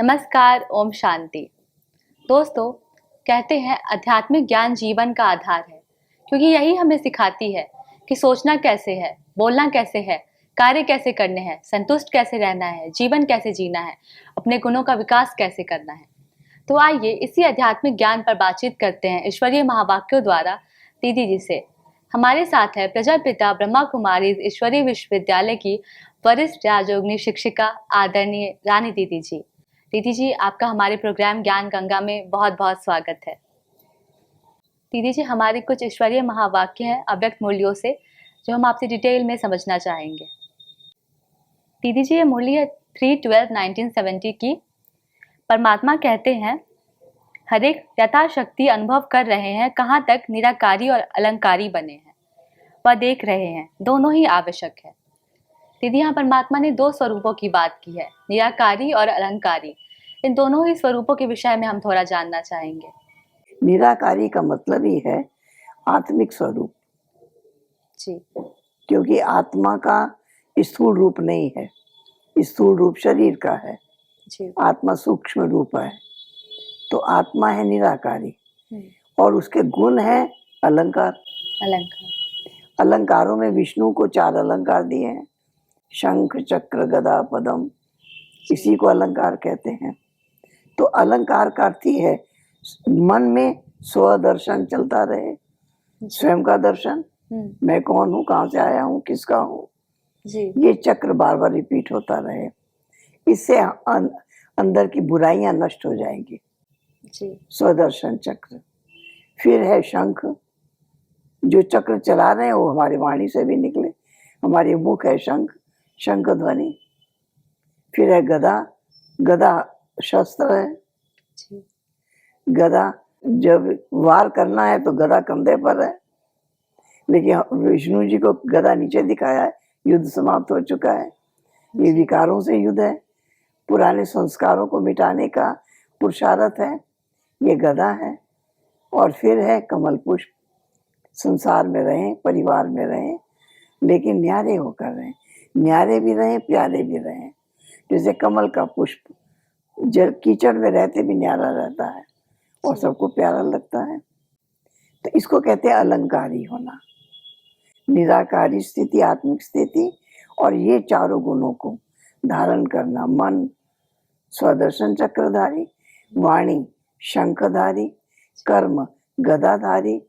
नमस्कार, ओम शांति। दोस्तों, कहते हैं आध्यात्मिक ज्ञान जीवन का आधार है, क्योंकि यही हमें सिखाती है कि सोचना कैसे है, बोलना कैसे है, कार्य कैसे करने हैं, संतुष्ट कैसे रहना है, जीवन कैसे जीना है, अपने गुणों का विकास कैसे करना है। तो आइए इसी आध्यात्मिक ज्ञान पर बातचीत करते हैं ईश्वरीय महावाक्यों द्वारा दीदी जी से। हमारे साथ है प्रजापिता ब्रह्मा कुमारी ईश्वरीय विश्वविद्यालय की वरिष्ठ राजयोगिनी शिक्षिका आदरणीय रानी दीदी जी। दीदी जी, आपका हमारे प्रोग्राम ज्ञान गंगा में बहुत बहुत स्वागत है। दीदी जी, हमारे कुछ ईश्वरीय महावाक्य हैं अव्यक्त मूल्यों से, जो हम आपसे डिटेल में समझना चाहेंगे। दीदी जी, ये मूल्य 3/12/1970 की। परमात्मा कहते हैं, हरेक यथाशक्ति अनुभव कर रहे हैं कहाँ तक निराकारी और अलंकारी बने हैं, वह देख रहे हैं, दोनों ही आवश्यक है। दीदी, यहाँ परमात्मा ने दो स्वरूपों की बात की है, निराकारी और अलंकारी। इन दोनों ही स्वरूपों के विषय में हम थोड़ा जानना चाहेंगे। निराकारी का मतलब ही है आत्मिक स्वरूप जी। क्योंकि आत्मा का स्थूल रूप नहीं है, स्थूल रूप शरीर का है जी। आत्मा सूक्ष्म रूप है, तो आत्मा है निराकारी और उसके गुण है अलंकार। अलंकारों में विष्णु को 4 अलंकार दिए हैं, शंख चक्र गदा पद्म, इसी को अलंकार कहते हैं। तो अलंकार का अर्थ ही है मन में स्वदर्शन चलता रहे, स्वयं का दर्शन, मैं कौन हूँ, कहाँ से आया हूँ, किसका हूँ, ये चक्र बार बार रिपीट होता रहे। इससे अंदर की बुराइयां नष्ट हो जाएंगी। स्वदर्शन चक्र। फिर है शंख, जो चक्र चला रहे हैं वो हमारी वाणी से भी निकले, हमारी मुख है शंख, शंख ध्वनि। फिर है गदा, गदा शस्त्र है। गदा जब वार करना है तो गदा कंधे पर है, लेकिन विष्णु जी को गदा नीचे दिखाया है, युद्ध समाप्त हो चुका है। ये विकारों से युद्ध है, पुराने संस्कारों को मिटाने का पुरुषार्थ है, ये गदा है। और फिर है कमल पुष्प, संसार में रहें, परिवार में रहें, लेकिन न्यारे होकर रहें, न्यारे भी रहें, प्यारे भी रहें। जैसे कमल का पुष्प जल कीचड़ में रहते भी न्यारा रहता है और सबको प्यारा लगता है। तो इसको कहते हैं अलंकारी होना, निराकारी स्थिति, आत्मिक स्थिति, और ये चारों गुणों को धारण करना। मन स्वदर्शन चक्रधारी, वाणी शंखधारी, कर्म गदाधारी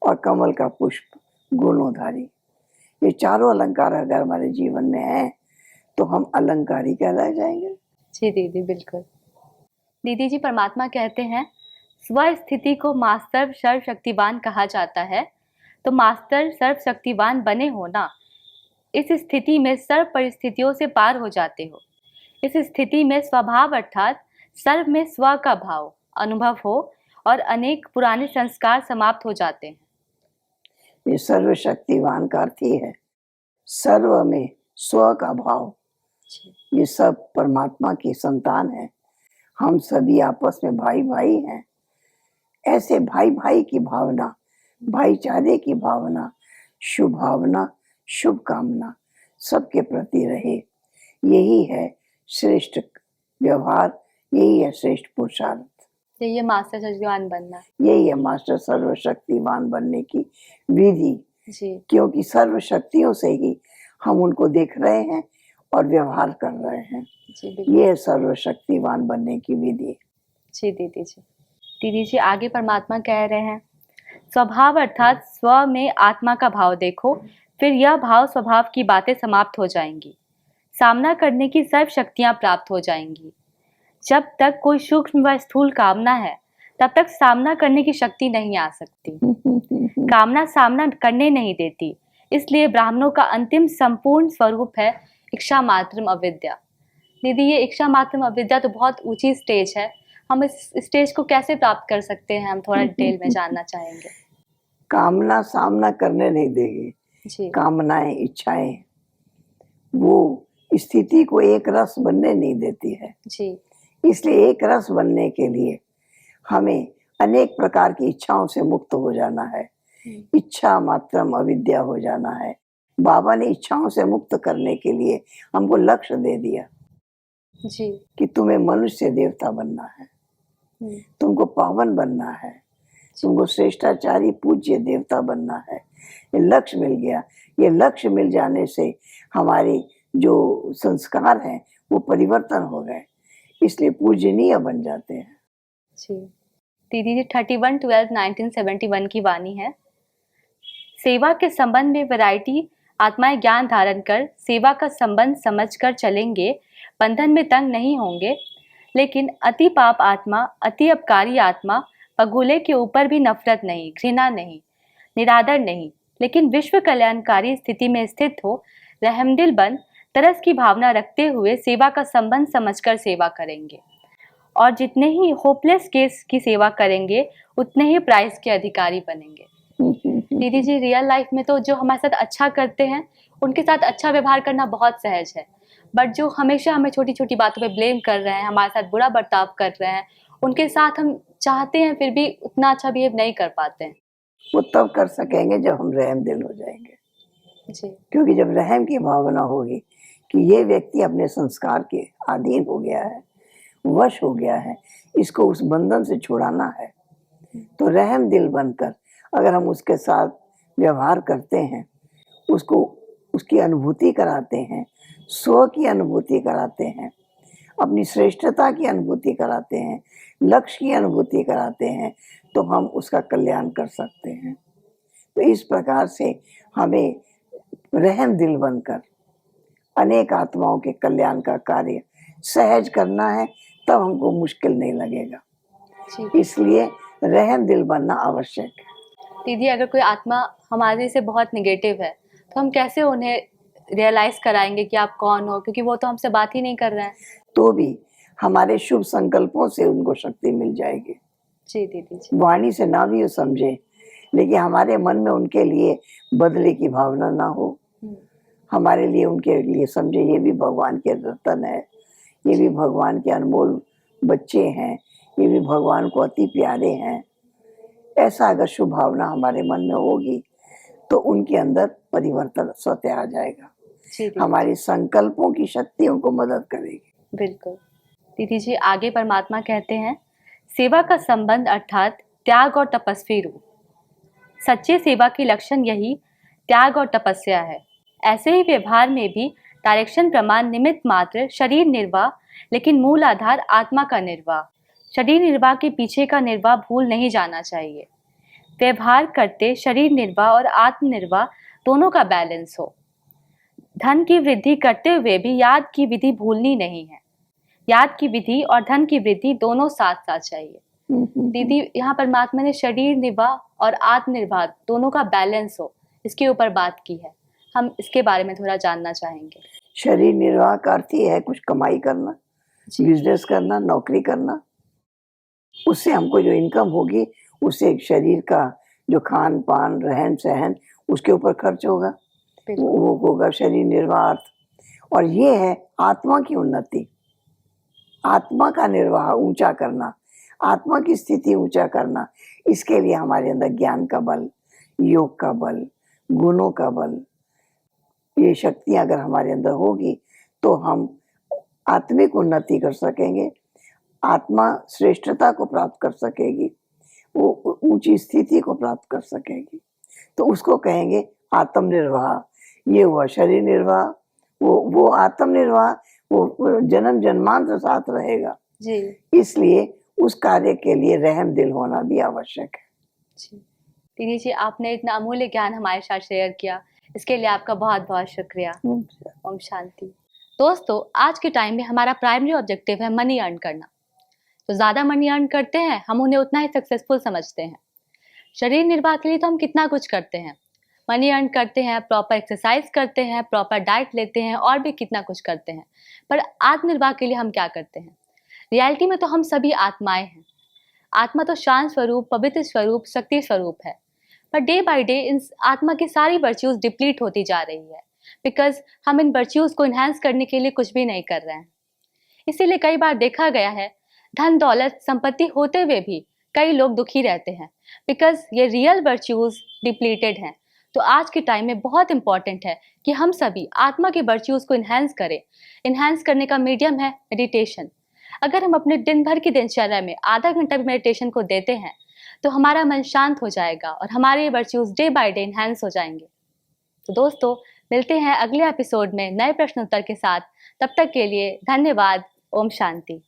और कमल का पुष्प गुणोधारी। ये चारों अलंकार अगर हमारे जीवन में है तो हम अलंकारी कहलाए जाएंगे। जी दीदी, बिल्कुल। दीदी जी, परमात्मा कहते हैं स्व स्थिति को मास्टर सर्वशक्तिवान कहा जाता है, तो मास्टर सर्वशक्तिवान बने हो ना, इस स्थिति में सर्व परिस्थितियों से पार हो जाते हो। इस स्थिति में स्वभाव अर्थात सर्व में स्व का भाव अनुभव हो और अनेक पुराने संस्कार समाप्त हो जाते हैं। ये सर्वशक्तिवान का अर्थ ही है सर्व में स्व का भाव। ये सब परमात्मा की संतान है, हम सभी आपस में भाई भाई हैं। ऐसे भाई भाई की भावना, भाईचारे की भावना, शुभ भावना, शुभ कामना सबके प्रति रहे। यही है श्रेष्ठ व्यवहार, यही है श्रेष्ठ पुरुषार्थ, यही है मास्टर सर्वशक्तिवान बनना, यही है मास्टर सर्वशक्तिवान बनने की विधि। क्योंकि सर्वशक्तियों से ही हम उनको देख रहे हैं और व्यवहार कर रहे हैं। ये सर्वशक्तिवान बनने की विधि। जी दीदी जी। दीदी जी, आगे परमात्मा कह रहे हैं स्वभाव अर्थात स्व में आत्मा का भाव देखो, फिर यह भाव स्वभाव की बातें समाप्त हो जाएंगी, सामना करने की सर्व शक्तियां प्राप्त हो जाएंगी। जब तक कोई सूक्ष्म व स्थूल कामना है तब तक सामना करने की शक्ति नहीं आ सकती। कामना सामना करने नहीं देती, इसलिए ब्राह्मणों का अंतिम संपूर्ण स्वरूप है इच्छा मात्रम अविद्या। दीदी, ये इच्छा मात्रम अविद्या तो बहुत ऊंची स्टेज है, हम इस स्टेज को कैसे प्राप्त कर सकते हैं, हम थोड़ा डिटेल में जानना चाहेंगे। कामना सामना करने नहीं देगी। कामनाएं, इच्छाएं वो स्थिति को एक रस बनने नहीं देती है। इसलिए एक रस बनने के लिए हमें अनेक प्रकार की इच्छाओं से मुक्त हो जाना है, इच्छा मात्रम अविद्या हो जाना है। बाबा ने इच्छाओं से मुक्त करने के लिए हमको लक्ष्य दे दिया, जी। कि तुम्हें मनुष्य देवता बनना है, तुमको पावन बनना है, तुमको श्रेष्ठाचारी पूज्य देवता बनना है। ये लक्ष्य मिल गया। ये लक्ष्य मिल जाने से हमारे जो संस्कार हैं वो परिवर्तन हो गए, इसलिए पूजनीय बन जाते हैं। जी दीदी जी, 31/12/1971 की वाणी है। सेवा के संबंध में वैरायटी आत्माएं ज्ञान धारण कर सेवा का संबंध समझकर चलेंगे, बंधन में तंग नहीं होंगे। लेकिन अति पाप आत्मा, अति अपकारी आत्मा पगुले के ऊपर भी नफरत नहीं, घृणा नहीं, निरादर नहीं, लेकिन विश्व कल्याणकारी स्थिति में स्थित हो, रहमदिल बन तरस की भावना रखते हुए सेवा का संबंध समझकर सेवा करेंगे। और जितने ही होपलेस केस की सेवा करेंगे उतने ही प्राइज के अधिकारी बनेंगे। दीदी जी, रियल लाइफ में तो जो हमारे साथ अच्छा करते हैं उनके साथ अच्छा व्यवहार करना बहुत सहज है, बट जो हमेशा हमें छोटी छोटी बातों पे ब्लेम कर रहे हैं, हमारे साथ बुरा बर्ताव कर रहे हैं, उनके साथ हम चाहते हैं फिर भी उतना अच्छा बिहेव नहीं कर पाते हैं। वो तब कर सकेंगे जब हम रहम दिल हो जाएंगे। जी। क्योंकि जब रहम की भावना होगी कि ये व्यक्ति अपने संस्कार के अधीन हो गया है, वश हो गया है, इसको उस बंधन से छुड़ाना है, तो रहम दिल बनकर अगर हम उसके साथ व्यवहार करते हैं, उसको उसकी अनुभूति कराते हैं, स्व की अनुभूति कराते हैं, अपनी श्रेष्ठता की अनुभूति कराते हैं, लक्ष्य की अनुभूति कराते हैं, तो हम उसका कल्याण कर सकते हैं। तो इस प्रकार से हमें रहम दिल बनकर अनेक आत्माओं के कल्याण का कार्य सहज करना है, तब हमको मुश्किल नहीं लगेगा। जी। इसलिए रहम दिल बनना आवश्यक है। दीदी, अगर कोई आत्मा हमारे से बहुत निगेटिव है तो हम कैसे उन्हें रियलाइज कराएंगे कि आप कौन हो, क्योंकि वो तो हमसे बात ही नहीं कर रहे हैं। तो भी हमारे शुभ संकल्पों से उनको शक्ति मिल जाएगी। जी दीदी जी। वाणी से ना भी वो समझे, लेकिन हमारे मन में उनके लिए बदले की भावना ना हो, हमारे लिए उनके लिए समझे ये भी भगवान के रतन है, ये भी भगवान के अनमोल बच्चे हैं, ये भी भगवान को अति प्यारे हैं। ऐसा अगर शुभ भावना हमारे मन में होगी तो उनके अंदर परिवर्तन स्वतः आ जाएगा। हमारे संकल्पों की शक्ति उनको मदद करेगी। बिल्कुल दीदी जी। आगे परमात्मा कहते हैं, सेवा का संबंध अर्थात त्याग और तपस्वी रूप। सच्चे सेवा की लक्षण यही त्याग और तपस्या है। ऐसे ही व्यवहार में भी डायरेक्शन प्रमाण निमित्त मात्र शरीर निर्वाह, लेकिन मूल आधार आत्मा का निर्वाह। शरीर निर्वाह के पीछे का निर्वाह भूल नहीं जाना चाहिए। व्यवहार करते शरीर निर्वाह और आत्म निर्वाह दोनों का बैलेंस हो। धन की वृद्धि करते हुए भी याद की विधि भूलनी नहीं है। याद की विधि और धन की वृद्धि दोनों साथ साथ चाहिए। दीदी, यहाँ परमात्मा ने शरीर निर्वाह और आत्म निर्वाह दोनों का बैलेंस हो, इसके ऊपर बात की है। हम इसके बारे में थोड़ा जानना चाहेंगे। शरीर निर्वाह का अर्थ ही है कुछ कमाई करना, बिजनेस करना, नौकरी करना। उससे हमको जो इनकम होगी उससे शरीर का जो खान पान रहन सहन उसके ऊपर खर्च होगा, वो होगा शरीर निर्वाह अर्थ। और ये है आत्मा की उन्नति, आत्मा का निर्वाह ऊंचा करना, आत्मा की स्थिति ऊंचा करना। इसके लिए हमारे अंदर ज्ञान का बल, योग का बल, गुणों का बल, ये शक्तियां अगर हमारे अंदर होगी तो हम आत्मिक उन्नति कर सकेंगे, आत्मा श्रेष्ठता को प्राप्त कर सकेगी, वो ऊंची स्थिति को प्राप्त कर सकेगी। तो उसको कहेंगे आत्मनिर्वाह। ये हुआ शरीर निर्वाह, वो आत्मनिर्वाह, वो जन्म जन्मांतर साथ रहेगा जी। इसलिए उस कार्य के लिए रहम दिल होना भी आवश्यक है जी। दीदी जी, आपने इतना अमूल्य ज्ञान हमारे साथ शेयर किया, इसके लिए आपका बहुत बहुत शुक्रिया। ओम शांति। दोस्तों, आज के टाइम में हमारा प्राइमरी ऑब्जेक्टिव है मनी अर्न करना। तो ज़्यादा मनी अर्न करते हैं हम उन्हें उतना ही सक्सेसफुल समझते हैं। शरीर निर्वाह के लिए तो हम कितना कुछ करते हैं, मनी अर्न करते हैं, प्रॉपर एक्सरसाइज करते हैं, प्रॉपर डाइट लेते हैं और भी कितना कुछ करते हैं। पर आत्मनिर्वाह के लिए हम क्या करते हैं? रियलिटी में तो हम सभी आत्माएं हैं। आत्मा तो शांत स्वरूप, पवित्र स्वरूप, शक्ति स्वरूप है। Per day by day in आत्मा की सारी वर्च्यूज डिप्लीट होती जा रही है, बिकॉज हम इन वर्च्यूज को इन्हांस करने के लिए कुछ भी नहीं कर रहे हैं। इसीलिए कई बार देखा गया है धन दौलत संपत्ति होते हुए भी कई लोग दुखी रहते हैं, बिकॉज ये रियल वर्च्यूज डिप्लीटेड हैं। तो आज के टाइम में बहुत इंपॉर्टेंट है कि हम सभी आत्मा के वर्च्यूज को इन्हेंस करें। इन्हेंस करने का मीडियम है मेडिटेशन। अगर हम अपने दिन भर की दिनचर्या में आधा घंटा भी मेडिटेशन को देते हैं तो हमारा मन शांत हो जाएगा और हमारे virtues day by day enhance हो जाएंगे। तो दोस्तों, मिलते हैं अगले एपिसोड में नए प्रश्न उत्तर के साथ। तब तक के लिए धन्यवाद। ओम शांति।